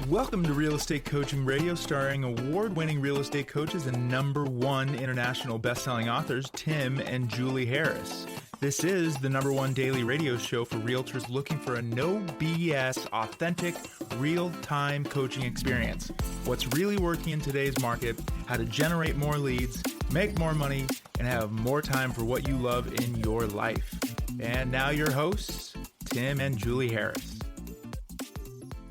Welcome to Real Estate Coaching Radio, starring award-winning real estate coaches and #1 international best-selling authors, Tim and Julie Harris. This is the #1 daily radio show for realtors looking for a no BS, authentic, real-time coaching experience. What's really working in today's market, how to generate more leads, make more money, and have more time for what you love in your life. And now your hosts, Tim and Julie Harris.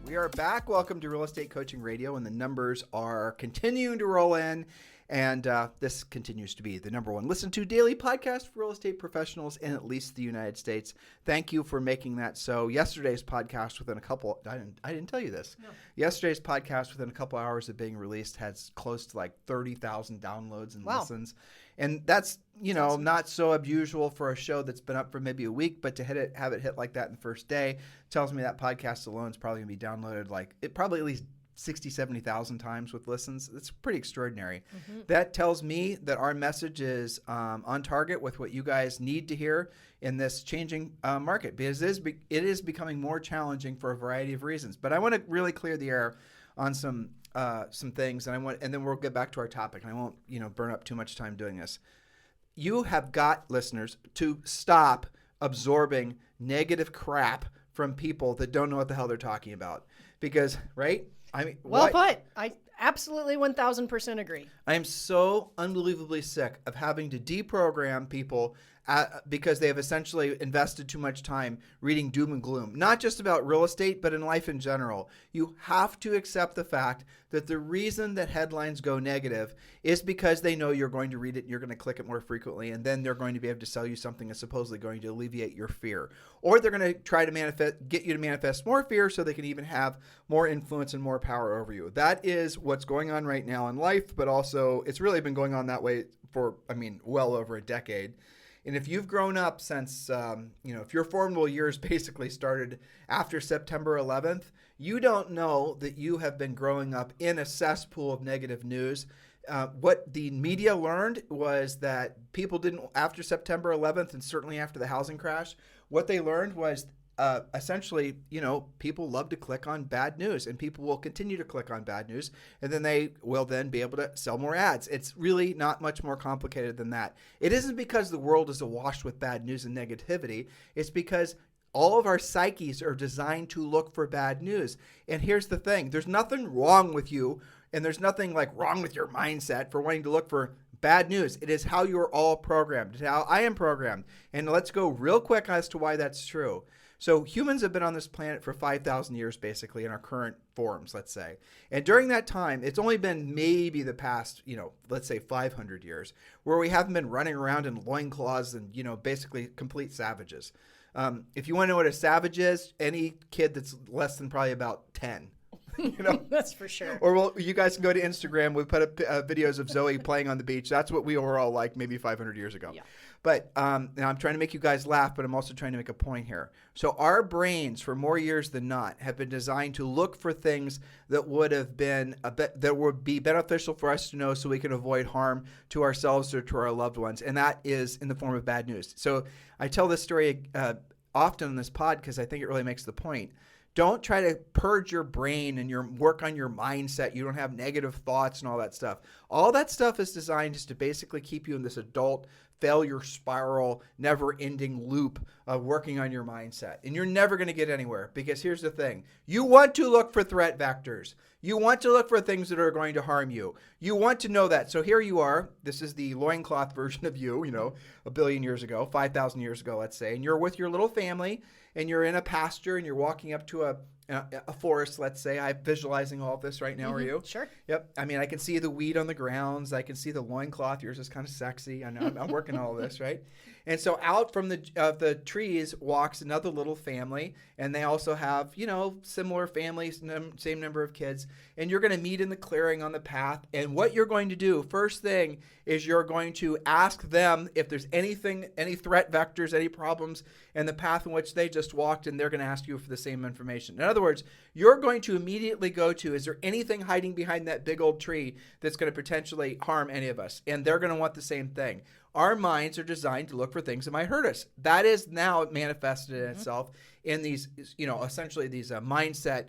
We are back. Welcome to Real Estate Coaching Radio, and the numbers are continuing to roll in, and this continues to be the #1 listened to daily podcast for real estate professionals in at least the United States. Thank you for making that so. Yesterday's podcast within a couple, I didn't tell you this. No. Yesterday's podcast within a couple hours of being released has close to like 30,000 downloads and listens. And that's, not so unusual for a show that's been up for maybe a week, but to have it hit like that in the first day tells me that podcast alone is probably going to be downloaded probably at least 60, 70,000 times with listens. It's pretty extraordinary. Mm-hmm. That tells me that our message is on target with what you guys need to hear in this changing market, because it is becoming more challenging for a variety of reasons. But I want to really clear the air on some things, and then we'll get back to our topic, and I won't burn up too much time doing this. You have got, listeners, to stop absorbing negative crap from people that don't know what the hell they're talking about, because right. Well put. I absolutely 1,000% agree. I am so unbelievably sick of having to deprogram people because they have essentially invested too much time reading doom and gloom, not just about real estate, but in life in general. You have to accept the fact that the reason that headlines go negative is because they know you're going to read it and you're going to click it more frequently, and then they're going to be able to sell you something that's supposedly going to alleviate your fear. Or they're going to try to get you to manifest more fear so they can even have more influence and more power over you. That is what's going on right now in life, but also it's really been going on that way for, well over a decade. And if you've grown up since, if your formidable years basically started after September 11th, you don't know that you have been growing up in a cesspool of negative news. What the media learned was that people didn't, after September 11th and certainly after the housing crash, what they learned was essentially, people love to click on bad news, and people will continue to click on bad news, and then they will then be able to sell more ads. It's really not much more complicated than that. It isn't because the world is awash with bad news and negativity. It's because all of our psyches are designed to look for bad news. And here's the thing. There's nothing wrong with you, and there's nothing wrong with your mindset for wanting to look for bad news. It is how you're all programmed. It's how I am programmed. And let's go real quick as to why that's true. So humans have been on this planet for 5,000 years, basically, in our current forms, let's say. And during that time, it's only been maybe the past, let's say 500 years, where we haven't been running around in loincloths and, basically complete savages. If you want to know what a savage is, any kid that's less than probably about 10. That's for sure. Or you guys can go to Instagram. We put up videos of Zoe playing on the beach. That's what we were all like maybe 500 years ago. Yeah. But now I'm trying to make you guys laugh, but I'm also trying to make a point here. So our brains, for more years than not, have been designed to look for things that would be beneficial for us to know, so we can avoid harm to ourselves or to our loved ones, and that is in the form of bad news. So I tell this story often on this pod because I think it really makes the point. Don't try to purge your brain and work on your mindset. You don't have negative thoughts and all that stuff. All that stuff is designed just to basically keep you in this adult failure spiral, never-ending loop of working on your mindset. And you're never going to get anywhere, because here's the thing. You want to look for threat vectors. You want to look for things that are going to harm you. You want to know that. So here you are. This is the loincloth version of you, a billion years ago, 5,000 years ago, let's say. And you're with your little family, and you're in a pasture, and you're walking up to a forest, let's say. I'm visualizing all of this right now. Mm-hmm. Are you? Sure. Yep. I can see the weed on the grounds. I can see the loincloth. Yours is kind of sexy. I know. I'm working all of this, right? And so out from the trees walks another little family, and they also have, similar families, same number of kids. And you're going to meet in the clearing on the path. And what you're going to do, first thing, is you're going to ask them if there's any threat vectors, any problems in the path in which they just walked, and they're going to ask you for the same information. In other words, you're going to immediately go to, is there anything hiding behind that big old tree that's going to potentially harm any of us? And they're going to want the same thing. Our minds are designed to look for things that might hurt us. That is now manifested in itself in these, essentially these mindset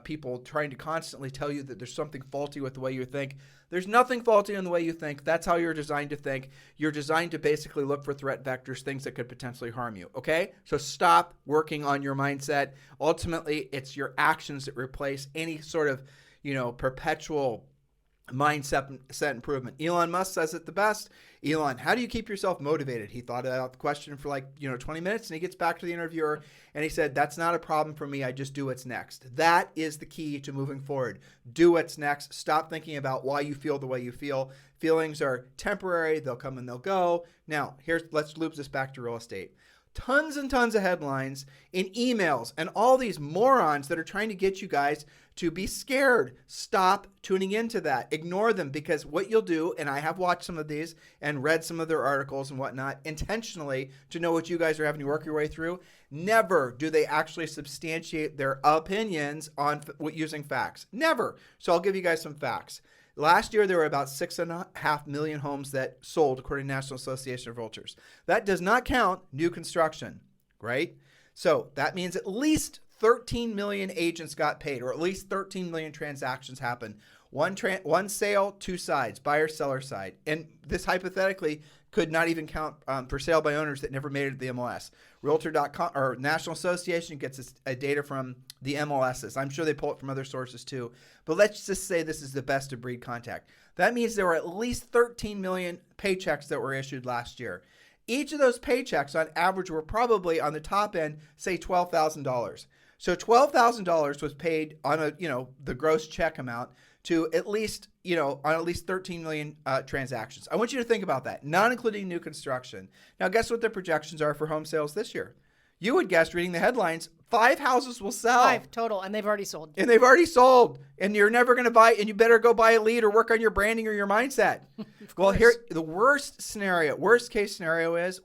people trying to constantly tell you that there's something faulty with the way you think. There's nothing faulty in the way you think. That's how you're designed to think. You're designed to basically look for threat vectors, things that could potentially harm you. Okay? So stop working on your mindset. Ultimately, it's your actions that replace any sort of, perpetual mindset improvement. Elon Musk says it the best. Elon, how do you keep yourself motivated? He thought about the question for 20 minutes, and he gets back to the interviewer and he said, that's not a problem for me. I just do what's next. That is the key to moving forward. Do what's next. Stop thinking about why you feel the way you feel. Feelings are temporary. They'll come and they'll go. Now, let's loop this back to real estate. Tons and tons of headlines in emails and all these morons that are trying to get you guys to be scared. Stop tuning into that. Ignore them, because what you'll do, and I have watched some of these and read some of their articles and whatnot intentionally to know what you guys are having to work your way through. Never do they actually substantiate their opinions on using facts. Never. So I'll give you guys some facts. Last year, there were about 6.5 million homes that sold, according to the National Association of Realtors. That does not count new construction, right? So that means at least 13 million agents got paid, or at least 13 million transactions happened. One sale, two sides, buyer, seller side. And this hypothetically could not even count for sale by owners that never made it to the MLS. Realtor.com or National Association gets its data from the MLSs. I'm sure they pull it from other sources too. But let's just say this is the best of breed contact. That means there were at least 13 million paychecks that were issued last year. Each of those paychecks on average were probably on the top end, say $12,000. So $12,000 was paid on the gross check amount to at least, on at least 13 million transactions. I want you to think about that, not including new construction. Now, guess what the projections are for home sales this year? You would guess, reading the headlines, 5 houses will sell. 5 total, and they've already sold. And you're never going to buy, and you better go buy a lead or work on your branding or your mindset. Well, here, the worst case scenario is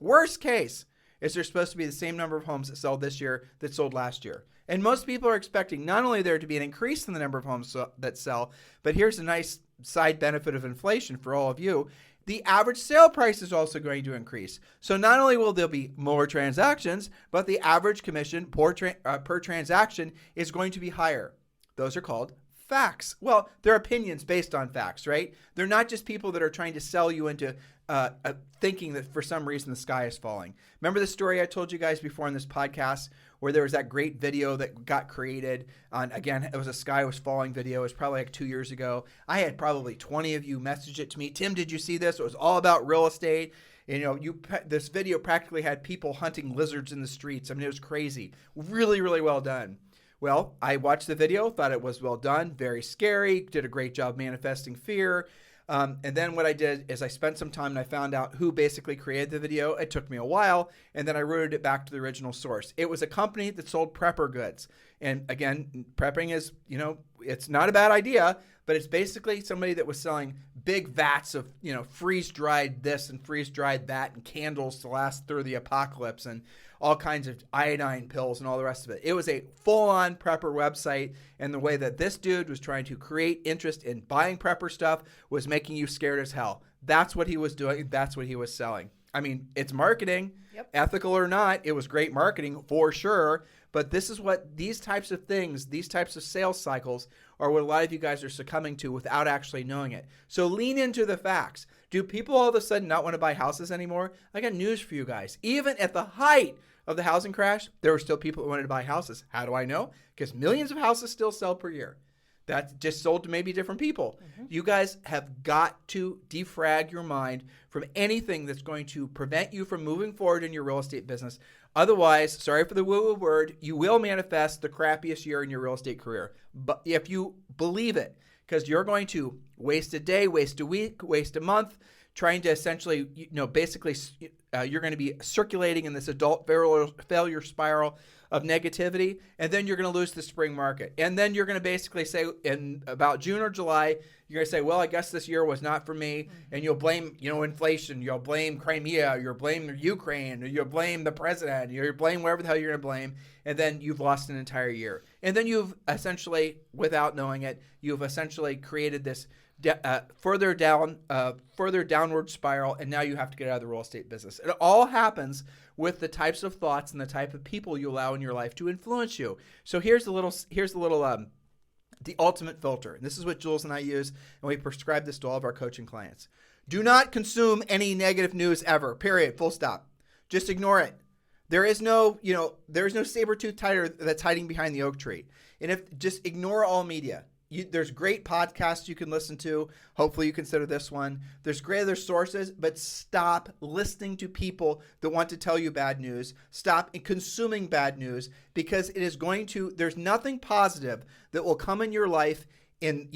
there's supposed to be the same number of homes that sold this year that sold last year. And most people are expecting not only there to be an increase in the number of homes that sell, but here's a nice side benefit of inflation for all of you. The average sale price is also going to increase. So not only will there be more transactions, but the average commission per transaction is going to be higher. Those are called facts. Well, they're opinions based on facts, right? They're not just people that are trying to sell you into thinking that for some reason the sky is falling. Remember the story I told you guys before in this podcast where there was that great video that got created on, again, it was a sky was falling video. It was probably 2 years ago. I had probably 20 of you message it to me. Tim, did you see this? It was all about real estate. This video practically had people hunting lizards in the streets. I mean, it was crazy. Really, really well done. Well, I watched the video, thought it was well done, very scary, did a great job manifesting fear. And then what I did is I spent some time and I found out who basically created the video. It took me a while, and then I routed it back to the original source. It was a company that sold prepper goods. And again, prepping is, it's not a bad idea, but it's basically somebody that was selling big vats of, freeze-dried this and freeze-dried that and candles to last through the apocalypse and all kinds of iodine pills and all the rest of it. It was a full-on prepper website, and the way that this dude was trying to create interest in buying prepper stuff was making you scared as hell. That's what he was doing. That's what he was selling. I mean, it's marketing, ethical or not. It was great marketing for sure, but this is what these types of things, these types of sales cycles are what a lot of you guys are succumbing to without actually knowing it. So lean into the facts. Do people all of a sudden not want to buy houses anymore? I got news for you guys. Even at the height of the housing crash, there were still people that wanted to buy houses. How do I know? Because millions of houses still sell per year. That's just sold to maybe different people. Mm-hmm. You guys have got to defrag your mind from anything that's going to prevent you from moving forward in your real estate business. Otherwise, sorry for the woo-woo word, you will manifest the crappiest year in your real estate career. But if you believe it, because you're going to waste a day, waste a week, waste a month, trying to essentially, basically you're going to be circulating in this adult failure spiral of negativity, and then you're going to lose the spring market. And then you're going to basically say in about June or July, you're going to say, well, I guess this year was not for me. And you'll blame, inflation. You'll blame Crimea. You'll blame Ukraine. Or you'll blame the president. You'll blame wherever the hell you're going to blame. And then you've lost an entire year. And then you've essentially, without knowing it, you've essentially created this further downward spiral, and now you have to get out of the real estate business. It all happens with the types of thoughts and the type of people you allow in your life to influence you. So here's a little the ultimate filter. And this is what Jules and I use, and we prescribe this to all of our coaching clients. Do not consume any negative news ever, period, full stop. Just ignore it. There is no saber-toothed tiger that's hiding behind the oak tree. And just ignore all media. There's great podcasts you can listen to. Hopefully you consider this one. There's great other sources, but stop listening to people that want to tell you bad news. Stop consuming bad news, because there's nothing positive that will come in your life in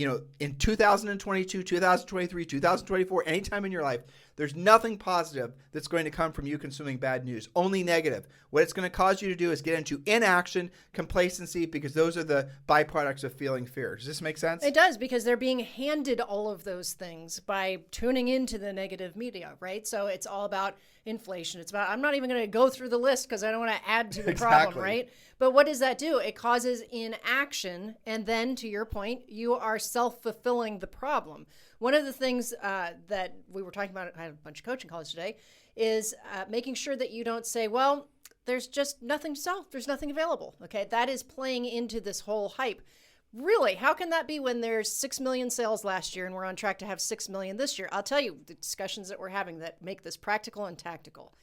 2022, 2023, 2024, anytime in your life. There's nothing positive that's going to come from you consuming bad news, only negative. What it's going to cause you to do is get into inaction, complacency, because those are the byproducts of feeling fear. Does this make sense? It does, because they're being handed all of those things by tuning into the negative media, right? So it's all about inflation. It's about, I'm not even going to go through the list because I don't want to add to the problem, right? But what does that do? It causes inaction. And then, to your point, you are self-fulfilling the problem. One of the things that we were talking about, I had a bunch of coaching calls today, is making sure that you don't say, well, there's just nothing to sell. There's nothing available. Okay, that is playing into this whole hype. Really, how can that be when there's 6 million sales last year and we're on track to have 6 million this year? I'll tell you the discussions that we're having that make this practical and tactical.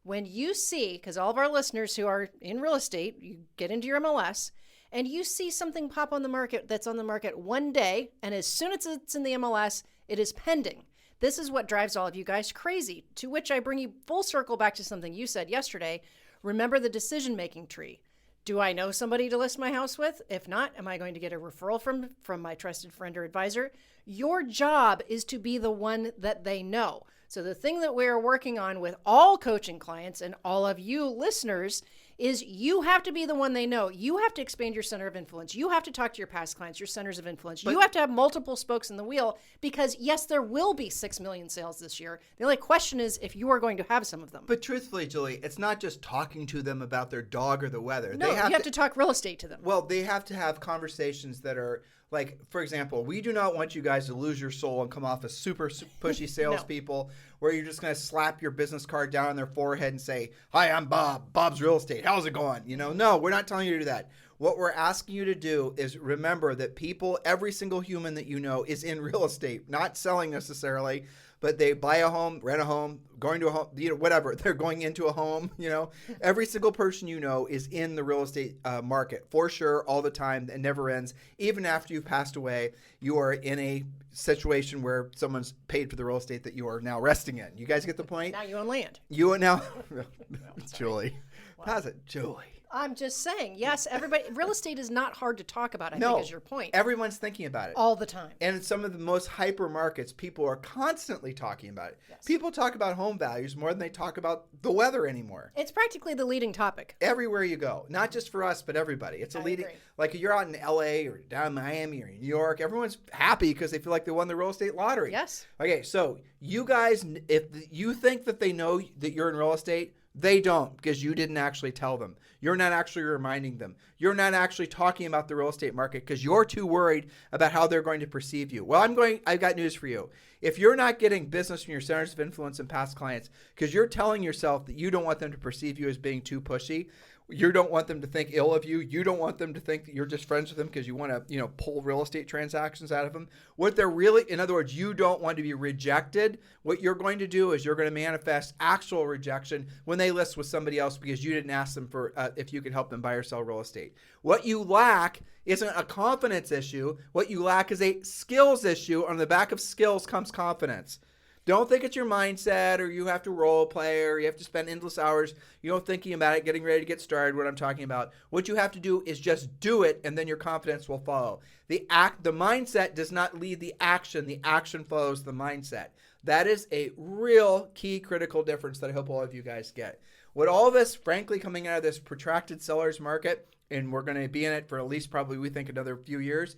When you see, because all of our listeners who are in real estate, you get into your MLS, and you see something pop on the market that's on the market one day, and as soon as it's in the MLS, it is pending. This is what drives all of you guys crazy, to which I bring you full circle back to something you said yesterday. Remember the decision-making tree. Do I know somebody to list my house with? If not, am I going to get a referral from my trusted friend or advisor? Your job is to be the one that they know. So the thing that we're working on with all coaching clients and all of you listeners is you have to be the one they know. You have to expand your center of influence. You have to talk to your past clients, your centers of influence. You have to have multiple spokes in the wheel, because yes, there will be 6 million sales this year. The only question is if you are going to have some of them. But truthfully, Julie, it's not just talking to them about their dog or the weather. No, you have to talk real estate to them. Well, they have to have conversations that are like, for example, we do not want you guys to lose your soul and come off as super pushy salespeople where you're just going to slap your business card down on their forehead and say, "Hi, I'm Bob. Bob's Real Estate. How's it going?" No, we're not telling you to do that. What we're asking you to do is remember that every single human that you know is in real estate, not selling necessarily, but they buy a home, rent a home, going to a home, whatever. They're going into a home, Every single person you know is in the real estate market for sure, all the time. It never ends. Even after you've passed away, you are in a situation where someone's paid for the real estate that you are now resting in. You guys get the point? Now you own land. You are now, Julie. How's it, Julie? I'm just saying, yes, everybody, real estate is not hard to talk about, I think is your point. Everyone's thinking about it. All the time. And in some of the most hyper markets, people are constantly talking about it. Yes. People talk about home values more than they talk about the weather anymore. It's practically the leading topic. Everywhere you go. Not just for us, but everybody. It's a leading, like if you're out in LA or down in Miami or New York, everyone's happy because they feel like they won the real estate lottery. Yes. Okay, so you guys, if you think that they know that you're in real estate, they don't, because you didn't actually tell them. You're not actually reminding them. You're not actually talking about the real estate market because you're too worried about how they're going to perceive you. Well, I've got news for you. If you're not getting business from your centers of influence and past clients because you're telling yourself that you don't want them to perceive you as being too pushy, you don't want them to think ill of you. You don't want them to think that you're just friends with them because you want to, pull real estate transactions out of them. What they're really, in other words, you don't want to be rejected. What you're going to do is you're going to manifest actual rejection when they list with somebody else because you didn't ask them for if you could help them buy or sell real estate. What you lack isn't a confidence issue. What you lack is a skills issue. On the back of skills comes confidence. Don't think it's your mindset or you have to role play or you have to spend endless hours, thinking about it, getting ready to get started, what I'm talking about. What you have to do is just do it, and then your confidence will follow. The mindset does not lead the action. The action follows the mindset. That is a real key critical difference that I hope all of you guys get. What all of us, frankly, coming out of this protracted seller's market, and we're going to be in it for at least probably, we think, another few years,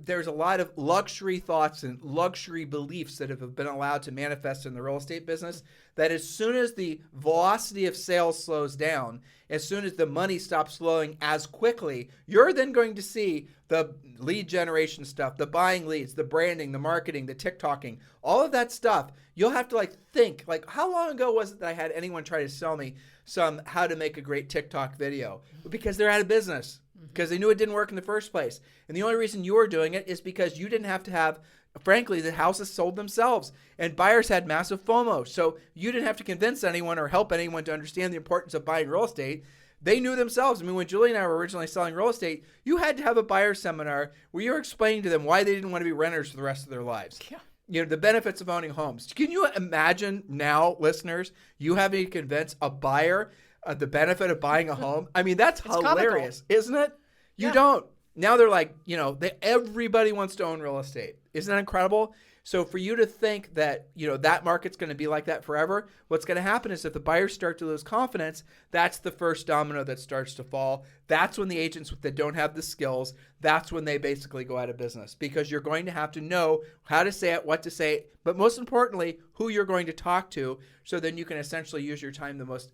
there's a lot of luxury thoughts and luxury beliefs that have been allowed to manifest in the real estate business, that as soon as the velocity of sales slows down, as soon as the money stops flowing as quickly, you're then going to see the lead generation stuff, the buying leads, the branding, the marketing, the TikToking, all of that stuff. You'll have to think, how long ago was it that I had anyone try to sell me some how to make a great TikTok video? Because they're out of business. because they knew it didn't work in the first place. And the only reason you were doing it is because you didn't have to have, frankly, the houses sold themselves, and buyers had massive FOMO. So you didn't have to convince anyone or help anyone to understand the importance of buying real estate. They knew themselves. I mean, when Julie and I were originally selling real estate, you had to have a buyer seminar where you were explaining to them why they didn't want to be renters for the rest of their lives. Yeah. You know, the benefits of owning homes. Can you imagine now, listeners, you having to convince a buyer the benefit of buying a home? I mean, that's hilarious, isn't it? You don't. Now they're like, you know, everybody wants to own real estate. Isn't that incredible? So for you to think that, you know, that market's going to be like that forever, what's going to happen is if the buyers start to lose confidence, that's the first domino that starts to fall. That's when the agents that don't have the skills, that's when they basically go out of business, because you're going to have to know how to say it, what to say, but most importantly, who you're going to talk to, so then you can essentially use your time the most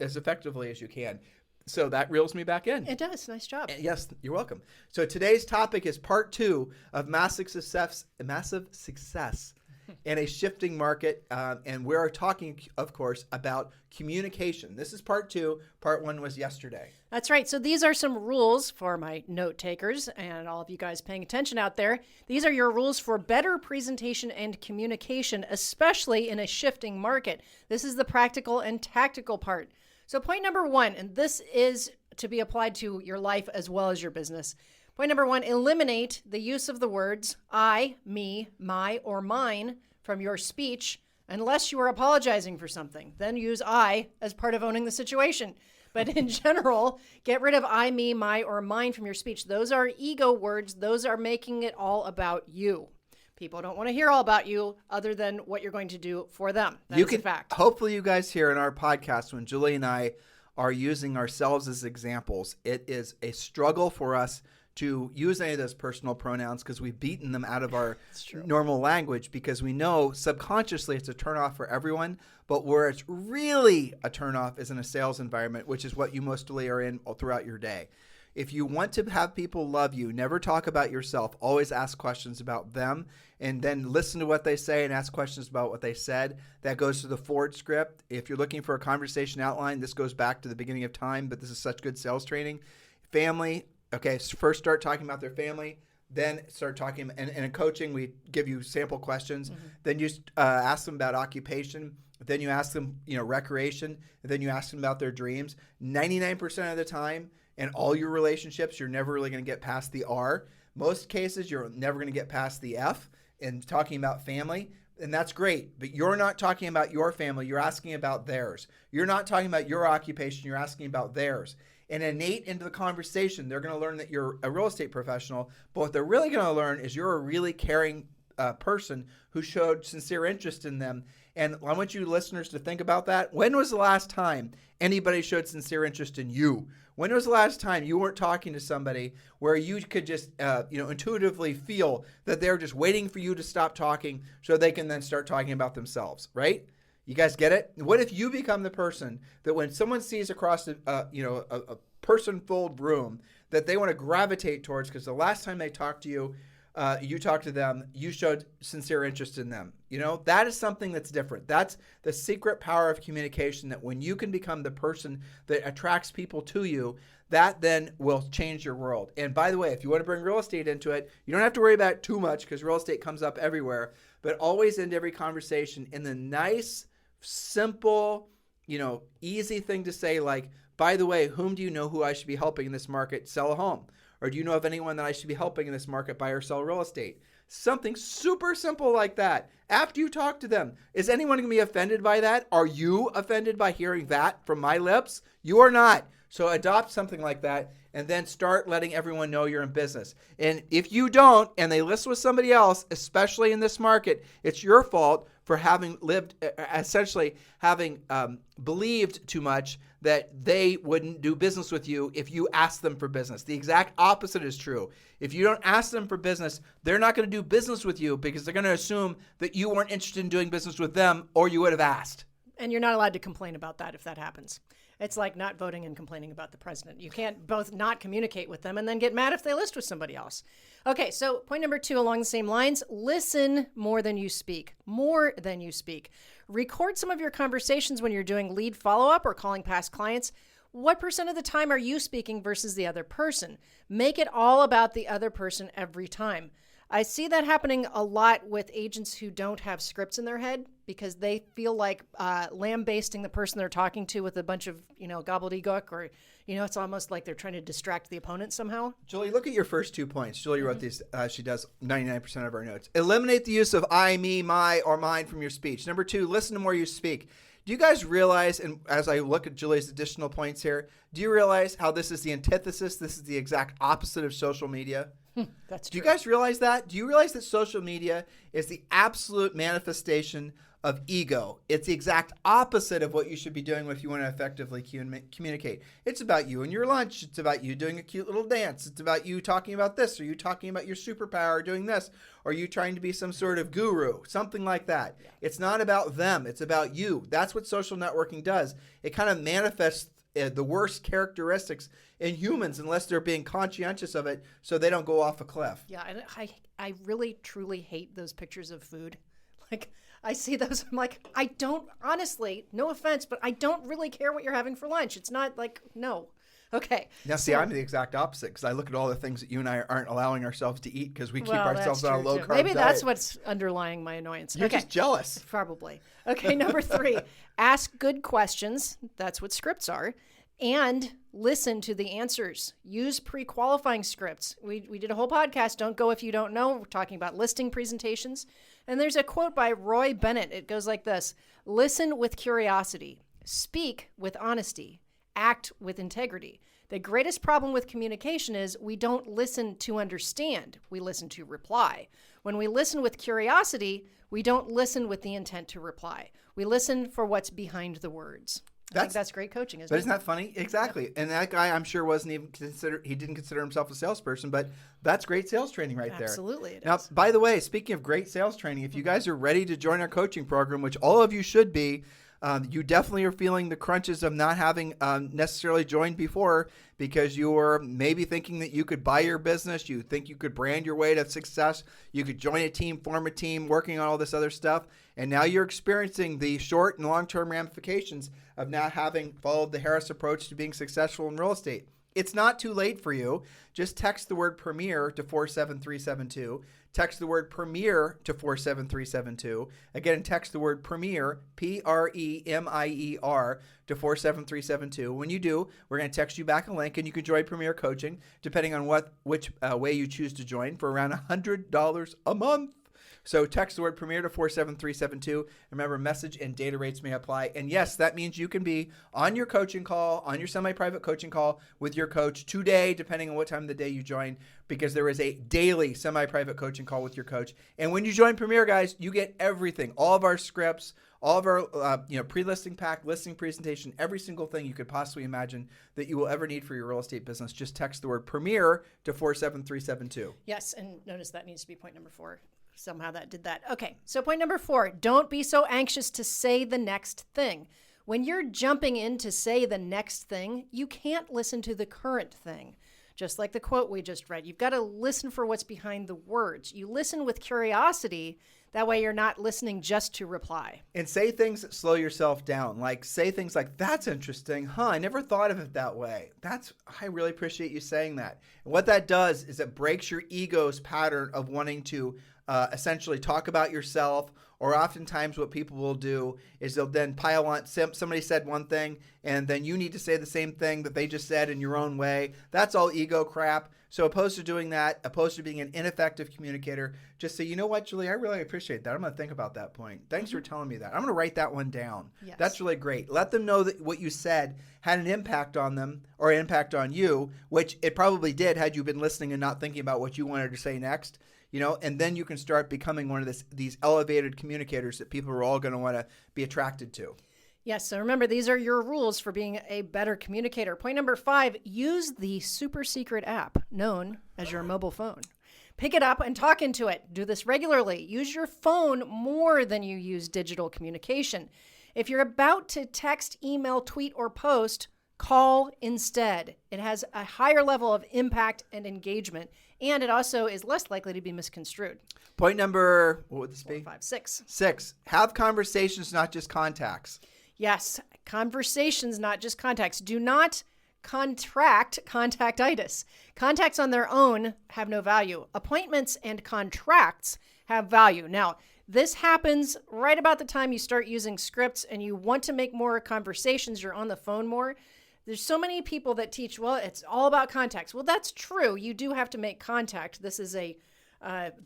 as effectively as you can. So that reels me back in. It does. Nice job. Yes, you're welcome. So today's topic is part 2 of massive success in a shifting market. And we're talking, of course, about communication. This is part 2. Part 1 was yesterday. That's right. So these are some rules for my note takers and all of you guys paying attention out there. These are your rules for better presentation and communication, especially in a shifting market. This is the practical and tactical part. So point number 1, and this is to be applied to your life as well as your business. Point number 1, eliminate the use of the words I, me, my, or mine from your speech unless you are apologizing for something. Then use I as part of owning the situation. But in general, get rid of I, me, my, or mine from your speech. Those are ego words. Those are making it all about you. People don't want to hear all about you other than what you're going to do for them. That's a fact. Hopefully you guys hear in our podcast when Julie and I are using ourselves as examples, it is a struggle for us to use any of those personal pronouns because we've beaten them out of our normal language, because we know subconsciously it's a turnoff for everyone. But where it's really a turnoff is in a sales environment, which is what you mostly are in throughout your day. If you want to have people love you, never talk about yourself. Always ask questions about them, and then listen to what they say and ask questions about what they said. That goes to the Ford script. If you're looking for a conversation outline, this goes back to the beginning of time, but this is such good sales training. Family, okay, so first start talking about their family, then start talking, and in coaching, we give you sample questions. Mm-hmm. Then you ask them about occupation. Then you ask them, recreation, and then you ask them about their dreams. 99% of the time, in all your relationships, you're never really going to get past the R. Most cases, you're never going to get past the F in talking about family, and that's great. But you're not talking about your family. You're asking about theirs. You're not talking about your occupation. You're asking about theirs. And innate into the conversation, they're going to learn that you're a real estate professional, but what they're really going to learn is you're a really caring person who showed sincere interest in them. And I want you listeners to think about that. When was the last time anybody showed sincere interest in you? When was the last time you weren't talking to somebody where you could just, intuitively feel that they're just waiting for you to stop talking so they can then start talking about themselves, right? You guys get it? What if you become the person that when someone sees across a person-filled room that they want to gravitate towards because the last time they talked to you, you talked to them, you showed sincere interest in them. That is something that's different. That's the secret power of communication, that when you can become the person that attracts people to you, that then will change your world. And by the way, if you want to bring real estate into it, you don't have to worry about it too much because real estate comes up everywhere, but always end every conversation in the nice, simple, easy thing to say, like, by the way, whom do you know who I should be helping in this market sell a home? Or do you know of anyone that I should be helping in this market buy or sell real estate? Something super simple like that. After you talk to them, is anyone going to be offended by that? Are you offended by hearing that from my lips? You are not. So adopt something like that and then start letting everyone know you're in business. And if you don't, and they list with somebody else, especially in this market, it's your fault for having believed too much that they wouldn't do business with you if you asked them for business. The exact opposite is true. If you don't ask them for business, they're not going to do business with you because they're going to assume that you weren't interested in doing business with them or you would have asked. And you're not allowed to complain about that if that happens. It's like not voting and complaining about the president. You can't both not communicate with them and then get mad if they list with somebody else. Okay, so point number 2 along the same lines, listen more than you speak. More than you speak. Record some of your conversations when you're doing lead follow-up or calling past clients. what percent of the time are you speaking versus the other person? Make it all about the other person every time. I see that happening a lot with agents who don't have scripts in their head because they feel like lambasting the person they're talking to with a bunch of, gobbledygook, or, it's almost like they're trying to distract the opponent somehow. Julie, look at your first 2 points. Julie wrote these. She does 99% of our notes. Eliminate the use of I, me, my, or mine from your speech. Number 2, listen to more you speak. Do you guys realize, and as I look at Julie's additional points here, do you realize how this is the antithesis? This is the exact opposite of social media? That's true. Do you guys realize that? Do you realize that social media is the absolute manifestation of ego? It's the exact opposite of what you should be doing if you want to effectively communicate. It's about you and your lunch. It's about you doing a cute little dance. It's about you talking about this, or you talking about your superpower doing this, or you trying to be some sort of guru, something like that. Yeah. It's not about them. It's about you. That's what social networking does. It kind of manifests the worst characteristics in humans unless they're being conscientious of it so they don't go off a cliff. Yeah, and I really, truly hate those pictures of food. Like, I see those, I'm like, I don't, honestly, no offense, but I don't really care what you're having for lunch. It's not like, no. Okay. Now, see, I'm the exact opposite because I look at all the things that you and I aren't allowing ourselves to eat because we keep ourselves on a low-carb diet. Maybe that's what's underlying my annoyance. You're just jealous. Probably. Okay, number 3, ask good questions. That's what scripts are. And listen to the answers. Use pre-qualifying scripts. We did a whole podcast, Don't Go If You Don't Know. We're talking about listing presentations. And there's a quote by Roy Bennett. It goes like this: listen with curiosity, speak with honesty, act with integrity. The greatest problem with communication is we don't listen to understand. We listen to reply. When we listen with curiosity, we don't listen with the intent to reply. We listen for what's behind the words. I think that's great coaching, isn't it? But isn't that funny? Exactly. Yep. And that guy, I'm sure, he didn't consider himself a salesperson, but that's great sales training right there. Absolutely it now, is. By the way, speaking of great sales training, if you guys are ready to join our coaching program, which all of you should be, you definitely are feeling the crunches of not having necessarily joined before because you were maybe thinking that you could buy your business. You think you could brand your way to success. You could join a team, form a team, working on all this other stuff. And now you're experiencing the short and long-term ramifications of not having followed the Harris approach to being successful in real estate. It's not too late for you. Just text the word Premier to 47372. Text the word Premier to 47372. Again, text the word Premier, Premier, to 47372. When you do, we're going to text you back a link, and you can join Premier Coaching, depending on which way you choose to join, for around $100 a month. So text the word Premier to 47372. Remember, message and data rates may apply. And yes, that means you can be on your coaching call, on your semi-private coaching call with your coach today, depending on what time of the day you join, because there is a daily semi-private coaching call with your coach. And when you join Premier, guys, you get everything, all of our scripts, all of our pre-listing pack, listing presentation, every single thing you could possibly imagine that you will ever need for your real estate business. Just text the word Premier to 47372. Yes, and notice that needs to be point number 4. Somehow that did that. Okay, so point number 4, don't be so anxious to say the next thing. When you're jumping in to say the next thing, you can't listen to the current thing. Just like the quote we just read, you've got to listen for what's behind the words. You listen with curiosity. That way you're not listening just to reply. And say things that slow yourself down. Like say things like, that's interesting. I never thought of it that way. I really appreciate you saying that. And what that does is it breaks your ego's pattern of wanting to essentially talk about yourself, or oftentimes what people will do is they'll then pile on, somebody said one thing, and then you need to say the same thing that they just said in your own way. That's all ego crap. So opposed to doing that, opposed to being an ineffective communicator, just say, you know what, Julie, I really appreciate that. I'm going to think about that point. Thanks for telling me that. I'm going to write that one down. Yes. That's really great. Let them know that what you said had an impact on them or an impact on you, which it probably did had you been listening and not thinking about what you wanted to say next. And then you can start becoming one of these elevated communicators that people are all going to want to be attracted to. Yes, so remember, these are your rules for being a better communicator. Point number 5, use the super secret app known as your mobile phone. Pick it up and talk into it. Do this regularly. Use your phone more than you use digital communication. If you're about to text, email, tweet, or post, call instead. It has a higher level of impact and engagement, and it also is less likely to be misconstrued. Point number, what would this be? 4, 5, 6. 6, have conversations, not just contacts. Yes, conversations, not just contacts. Do not contract contactitis. Contacts on their own have no value. Appointments and contracts have value. Now, this happens right about the time you start using scripts and you want to make more conversations, you're on the phone more. There's so many people that teach, well, it's all about contacts. Well, that's true. You do have to make contact. This is a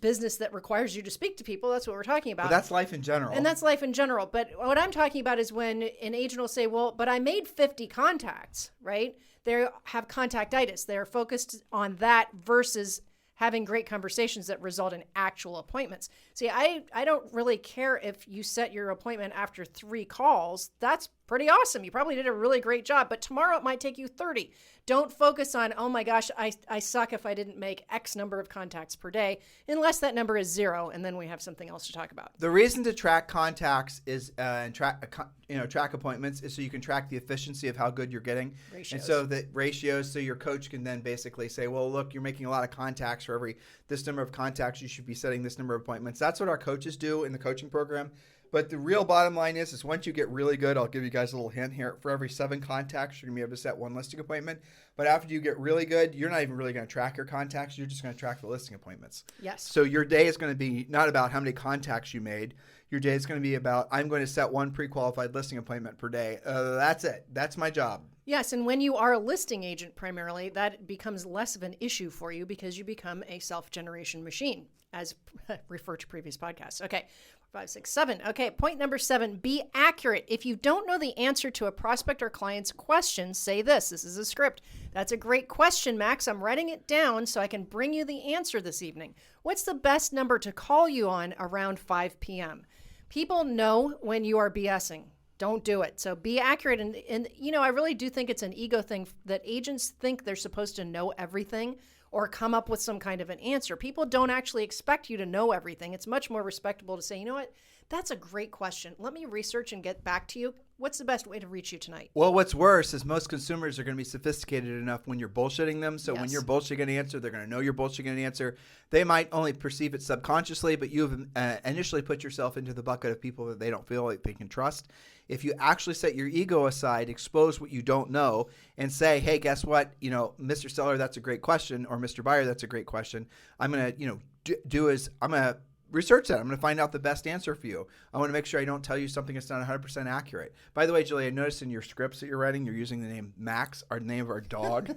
business that requires you to speak to people. That's what we're talking about. But that's life in general. And that's life in general. But what I'm talking about is when an agent will say, well, but I made 50 contacts, right? They have contactitis. They're focused on that versus having great conversations that result in actual appointments. See, I don't really care if you set your appointment after 3 calls. That's pretty awesome. You probably did a really great job, but tomorrow it might take you 30. Don't focus on, oh my gosh, I suck if I didn't make X number of contacts per day, unless that number is 0, and then we have something else to talk about. The reason to track contacts is and track appointments is so you can track the efficiency of how good you're getting. Ratios. And so the ratios, so your coach can then basically say, well, look, you're making a lot of contacts. For every this number of contacts, you should be setting this number of appointments. That's what our coaches do in the coaching program. But the real bottom line is once you get really good, I'll give you guys a little hint here. For every 7 contacts, you're going to be able to set 1 listing appointment. But after you get really good, you're not even really going to track your contacts. You're just going to track the listing appointments. Yes. So your day is going to be not about how many contacts you made. Your day is going to be about, I'm going to set 1 pre-qualified listing appointment per day. That's it. That's my job. Yes, and when you are a listing agent primarily, that becomes less of an issue for you because you become a self-generation machine, as referred to previous podcasts. Okay, 5, 6, 7. Okay, point number 7, be accurate. If you don't know the answer to a prospect or client's question, say this. This is a script. That's a great question, Max. I'm writing it down so I can bring you the answer this evening. What's the best number to call you on around 5 p.m.? People know when you are BSing. Don't do it. So be accurate. And I really do think it's an ego thing that agents think they're supposed to know everything or come up with some kind of an answer. People don't actually expect you to know everything. It's much more respectable to say, you know what? That's a great question. Let me research and get back to you. What's the best way to reach you tonight? Well, what's worse is most consumers are going to be sophisticated enough when you're bullshitting them. So when Yes. you're bullshitting an answer, they're going to know you're bullshitting an answer. They might only perceive it subconsciously, but you've initially put yourself into the bucket of people that they don't feel like they can trust. If you actually set your ego aside, expose what you don't know, and say, hey, guess what? Mr. Seller, that's a great question, or Mr. Buyer, that's a great question. I'm going to, I'm going to research that. I'm going to find out the best answer for you. I want to make sure I don't tell you something that's not 100% accurate. By the way, Julie, I noticed in your scripts that you're writing, you're using the name Max, our name of our dog.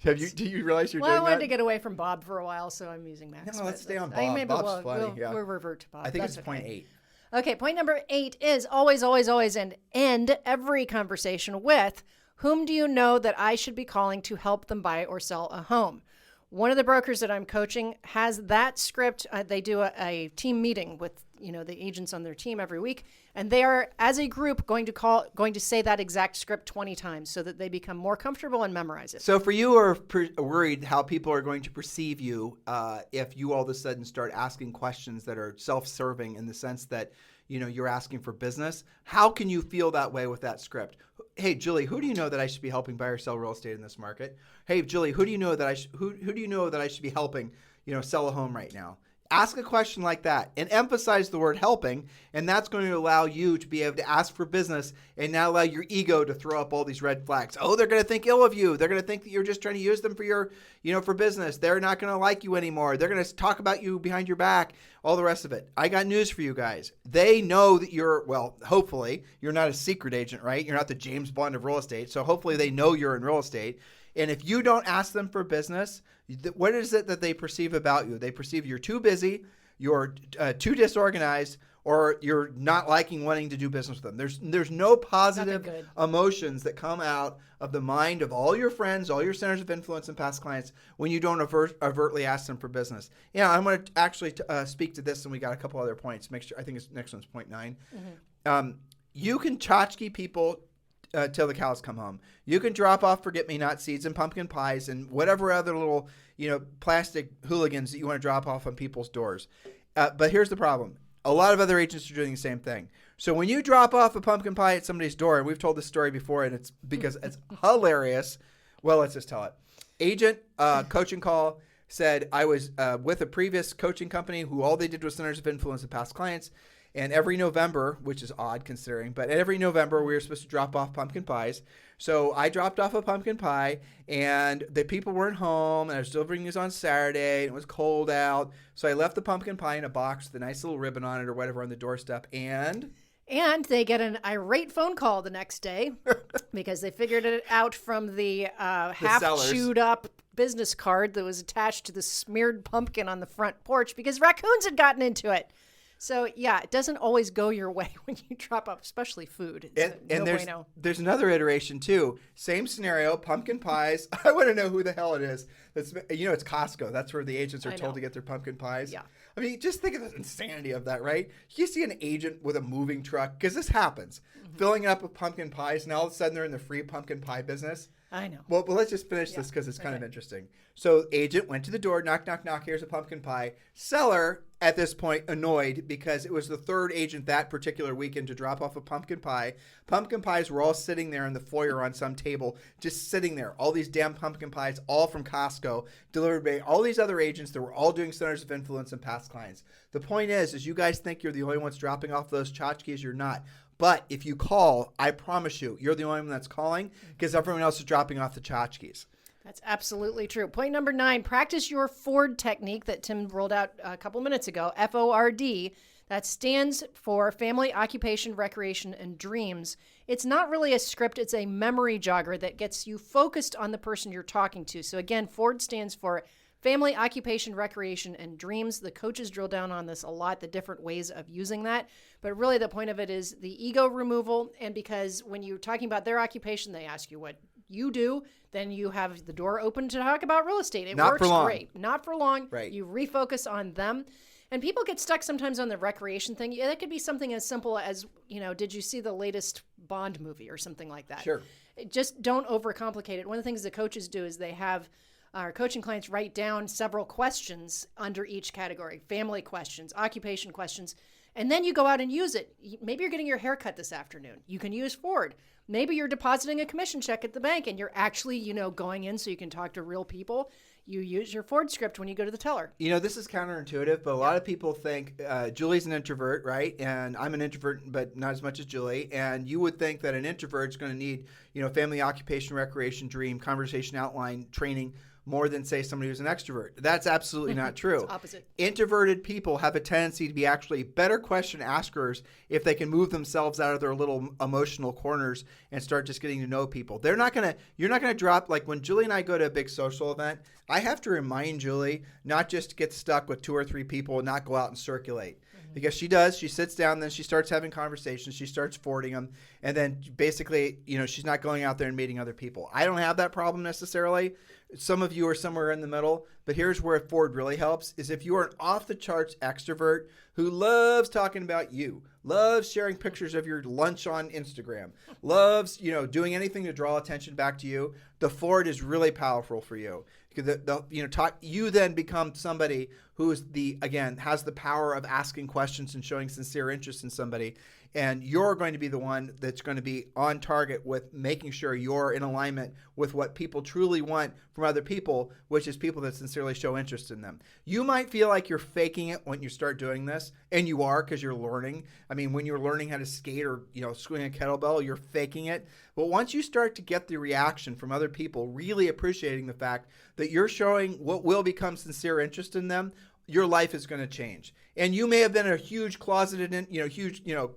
Do you realize you're doing that? Well, I wanted to get away from Bob for a while, so I'm using Max. No, let's stay on I think Bob. maybe Bob's funny. Yeah. we'll revert to Bob. I think That's it's point 8. Okay, point number 8 is always, always, always, and end every conversation with, whom do you know that I should be calling to help them buy or sell a home? One of the brokers that I'm coaching has that script. They do a team meeting with the agents on their team every week, and they are, as a group, going to say that exact script 20 times so that they become more comfortable and memorize it. So for you who are worried how people are going to perceive you if you all of a sudden start asking questions that are self-serving in the sense that you're asking for business, how can you feel that way with that script? Hey, Julie, who do you know that I should be helping buy or sell real estate in this market? Hey, Julie, who do you know that I should be helping sell a home right now? Ask a question like that and emphasize the word helping, and that's going to allow you to be able to ask for business and not allow your ego to throw up all these red flags. Oh, they're going to think ill of you. They're going to think that you're just trying to use them for your, for business. They're not going to like you anymore. They're going to talk about you behind your back, all the rest of it. I got news for you guys. They know that hopefully you're not a secret agent, right? You're not the James Bond of real estate. So hopefully they know you're in real estate. And if you don't ask them for business, what is it that they perceive about you? They perceive you're too busy, you're too disorganized, or you're not wanting to do business with them. There's no positive emotions that come out of the mind of all your friends, all your centers of influence and past clients when you don't overtly ask them for business. Yeah, I'm going to actually speak to this, and we got a couple other points. Make sure. I think next one's point 9. Mm-hmm. You can tchotchke people till the cows come home. You can drop off forget-me-not seeds and pumpkin pies and whatever other little, plastic hooligans that you want to drop off on people's doors. But here's the problem. A lot of other agents are doing the same thing. So when you drop off a pumpkin pie at somebody's door, and we've told this story before, and it's because it's hilarious. Well, let's just tell it. Agent coaching call said, I was with a previous coaching company who all they did was centers of influence and past clients. And every November, which is odd considering, but every November we were supposed to drop off pumpkin pies. So I dropped off a pumpkin pie, and the people weren't home, and I was delivering these on Saturday, and it was cold out. So I left the pumpkin pie in a box with a nice little ribbon on it or whatever on the doorstep, and they get an irate phone call the next day because they figured it out from the half-chewed-up business card that was attached to the smeared pumpkin on the front porch because raccoons had gotten into it. So, yeah, it doesn't always go your way when you drop off, especially food. And there's another iteration, too. Same scenario, pumpkin pies. I want to know who the hell it is. It's Costco. That's where the agents are told to get their pumpkin pies. Yeah. I mean, just think of the insanity of that, right? You see an agent with a moving truck, because this happens, filling it up with pumpkin pies, and all of a sudden they're in the free pumpkin pie business. I know. Well, let's just finish this because it's kind of interesting. So agent went to the door, knock, knock, knock, here's a pumpkin pie. Seller, at this point, annoyed because it was the third agent that particular weekend to drop off a pumpkin pie. Pumpkin pies were all sitting there in the foyer on some table, just sitting there. All these damn pumpkin pies, all from Costco, delivered by all these other agents that were all doing centers of influence and past clients. The point is you guys think you're the only ones dropping off those tchotchkes. You're not. But if you call, I promise you're the only one that's calling because everyone else is dropping off the tchotchkes. That's absolutely true. Point number 9, practice your FORD technique that Tim rolled out a couple minutes ago, FORD. That stands for Family, Occupation, Recreation, and Dreams. It's not really a script. It's a memory jogger that gets you focused on the person you're talking to. So again, FORD stands for Family, Occupation, Recreation, and Dreams. The coaches drill down on this a lot, the different ways of using that. But really the point of it is the ego removal. And because when you're talking about their occupation, they ask you what you do, then you have the door open to talk about real estate. It works great. Not for long. Right. You refocus on them. And people get stuck sometimes on the recreation thing. That could be something as simple as, did you see the latest Bond movie or something like that? Sure. Just don't overcomplicate it. One of the things the coaches do is they have our coaching clients write down several questions under each category: family questions, occupation questions, and then you go out and use it. Maybe you're getting your hair cut this afternoon. You can use FORD. Maybe you're depositing a commission check at the bank and you're actually, going in so you can talk to real people. You use your FORD script when you go to the teller. This is counterintuitive, but a lot of people think Julie's an introvert, right? And I'm an introvert, but not as much as Julie. And you would think that an introvert is going to need, family, occupation, recreation, dream, conversation outline, training, more than, say, somebody who's an extrovert. That's absolutely not true. It's opposite. Introverted people have a tendency to be actually better question askers if they can move themselves out of their little emotional corners and start just getting to know people. You're not going to drop, like when Julie and I go to a big social event, I have to remind Julie not just to get stuck with 2 or 3 people and not go out and circulate. Because she does. She sits down, then she starts having conversations. She starts forwarding them. And then basically, she's not going out there and meeting other people. I don't have that problem necessarily. Some of you are somewhere in the middle. But here's where FORD really helps, is if you are an off-the-charts extrovert who loves talking about you, loves sharing pictures of your lunch on Instagram, loves, doing anything to draw attention back to you, the FORD is really powerful for you. Because you then become somebody who is has the power of asking questions and showing sincere interest in somebody. And you're going to be the one that's going to be on target with making sure you're in alignment with what people truly want from other people, which is people that sincerely show interest in them. You might feel like you're faking it when you start doing this, and you are because you're learning. I mean, when you're learning how to skate or, swing a kettlebell, you're faking it. But once you start to get the reaction from other people, really appreciating the fact that you're showing what will become sincere interest in them, your life is going to change. And you may have been a huge closeted,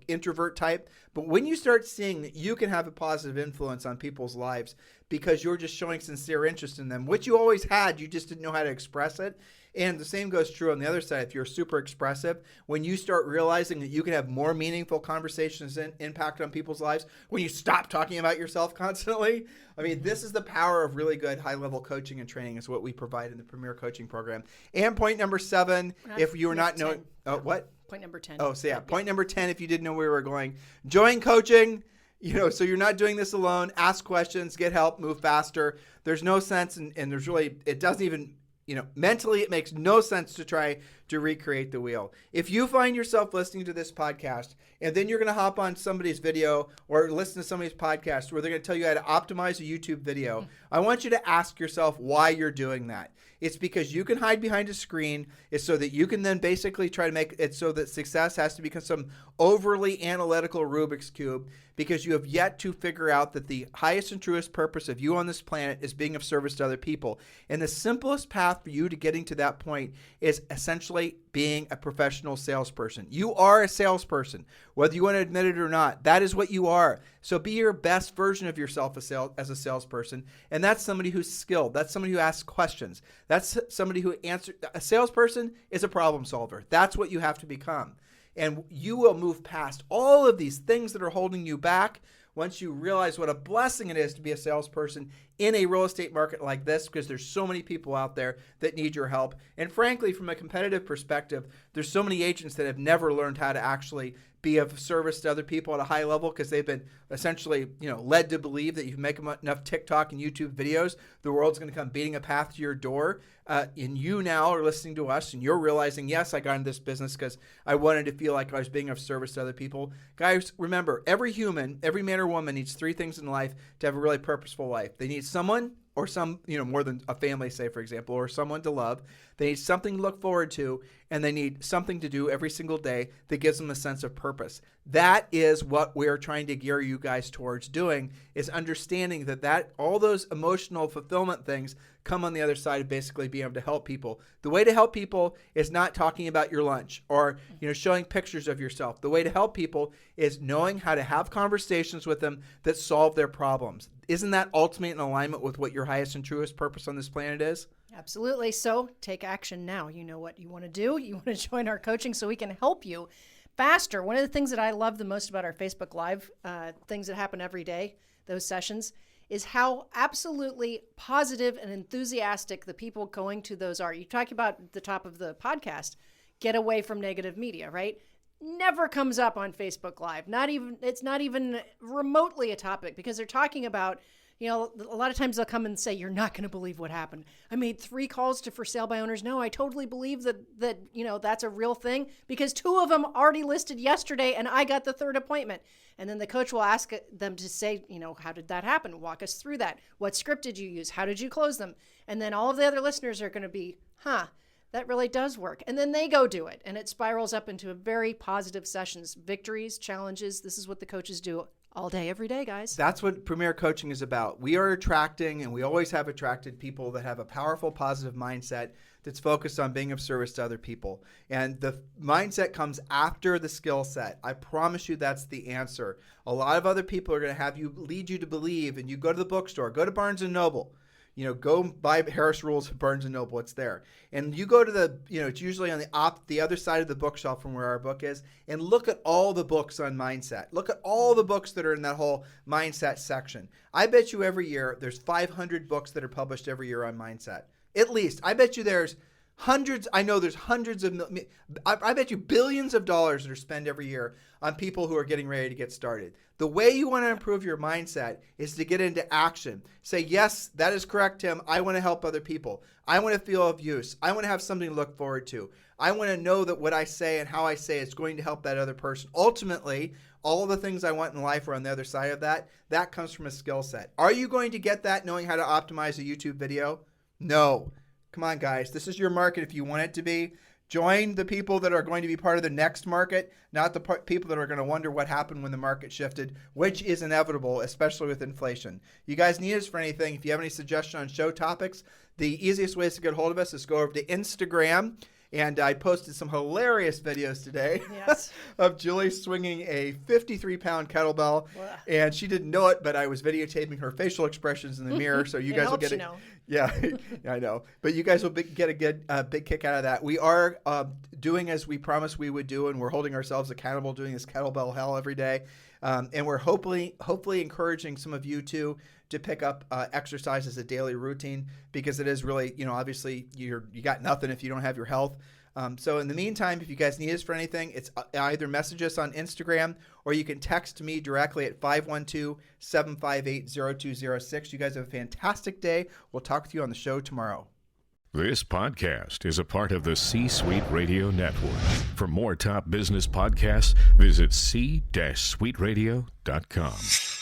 introvert type, but when you start seeing that you can have a positive influence on people's lives because you're just showing sincere interest in them, which you always had, you just didn't know how to express it. And the same goes true on the other side. If you're super expressive, when you start realizing that you can have more meaningful conversations and impact on people's lives, when you stop talking about yourself constantly, this is the power of really good high-level coaching and training is what we provide in the Premier Coaching Program. And point number 7, if you were not knowing, what? Point number 10. Oh, so yeah, point number 10, if you didn't know where we were going, join coaching. So you're not doing this alone. Ask questions, get help, move faster. There's no sense, and there's really, it doesn't even, mentally it makes no sense to try to recreate the wheel. If you find yourself listening to this podcast and then you're going to hop on somebody's video or listen to somebody's podcast where they're going to tell you how to optimize a YouTube video, I want you to ask yourself why you're doing that. It's because you can hide behind a screen. It's so that you can then basically try to make it so that success has to become some overly analytical Rubik's Cube, because you have yet to figure out that the highest and truest purpose of you on this planet is being of service to other people. And the simplest path for you to getting to that point is essentially being a professional salesperson. You are a salesperson, whether you want to admit it or not. That is what you are. So be your best version of yourself as a salesperson. And that's somebody who's skilled. That's somebody who asks questions. That's somebody who answers. A salesperson is a problem solver. That's what you have to become. And you will move past all of these things that are holding you back once you realize what a blessing it is to be a salesperson in a real estate market like this, because there's so many people out there that need your help. And frankly, from a competitive perspective, there's so many agents that have never learned how to actually be of service to other people at a high level, because they've been essentially, led to believe that if you make enough TikTok and YouTube videos, the world's going to come beating a path to your door. And you now are listening to us and you're realizing, yes, I got into this business because I wanted to feel like I was being of service to other people. Guys, remember, every human, every man or woman needs three things in life to have a really purposeful life. They need someone, or some, more than a family, say, for example, or someone to love. They need something to look forward to, and they need something to do every single day that gives them a sense of purpose. That is what we're trying to gear you guys towards doing, is understanding that all those emotional fulfillment things come on the other side of basically being able to help people. The way to help people is not talking about your lunch or, showing pictures of yourself. The way to help people is knowing how to have conversations with them that solve their problems. Isn't that ultimately in alignment with what your highest and truest purpose on this planet is? Absolutely. So take action now. You know what you want to do. You want to join our coaching so we can help you faster. One of the things that I love the most about our Facebook Live, things that happen every day, those sessions, is how absolutely positive and enthusiastic the people going to those are. You talk about at the top of the podcast, get away from negative media, right? Never comes up on Facebook Live. It's not even remotely a topic, because they're talking about, a lot of times they'll come and say, you're not going to believe what happened. I made 3 calls to for sale by owners. No, I totally believe that that's a real thing, because 2 of them already listed yesterday and I got the 3rd appointment. And then the coach will ask them to say, how did that happen? Walk us through that. What script did you use? How did you close them? And then all of the other listeners are going to be, that really does work. And then they go do it. And it spirals up into a very positive sessions, victories, challenges. This is what the coaches do all day, every day, guys. That's what Premier Coaching is about. We are attracting, and we always have attracted, people that have a powerful, positive mindset that's focused on being of service to other people. And the mindset comes after the skill set. I promise you that's the answer. A lot of other people are going to have you lead you to believe, and you go to the bookstore, go to Barnes & Noble. Go buy Harris Rules at Barnes & Noble. It's there. And you go to it's usually on the other side of the bookshelf from where our book is, and look at all the books on mindset. Look at all the books that are in that whole mindset section. I bet you every year there's 500 books that are published every year on mindset. At least. I bet you there's hundreds. I know there's hundreds of, I bet you billions of dollars that are spent every year on people who are getting ready to get started. The way you want to improve your mindset is to get into action. Say, yes, that is correct, Tim. I want to help other people. I want to feel of use. I want to have something to look forward to. I want to know that what I say and how I say is going to help that other person. Ultimately, all the things I want in life are on the other side of that. That comes from a skill set. Are you going to get that knowing how to optimize a YouTube video? No. Come on, guys. This is your market if you want it to be. Join the people that are going to be part of the next market, not the people that are going to wonder what happened when the market shifted, which is inevitable, especially with inflation. You guys need us for anything. If you have any suggestions on show topics, the easiest ways to get a hold of us is go over to Instagram. And I posted some hilarious videos today of Julie swinging a 53-pound kettlebell. Wow. And she didn't know it, but I was videotaping her facial expressions in the mirror. So you guys will get it. Yeah, I know. But you guys will get a big kick out of that. We are doing as we promised we would do, and we're holding ourselves accountable doing this kettlebell hell every day. And we're hopefully encouraging some of you to pick up exercise as a daily routine, because it is really, obviously you got nothing if you don't have your health. So in the meantime, if you guys need us for anything, it's either message us on Instagram or you can text me directly at 512-758-0206. You guys have a fantastic day. We'll talk with you on the show tomorrow. This podcast is a part of the C-Suite Radio Network. For more top business podcasts, visit c-suiteradio.com.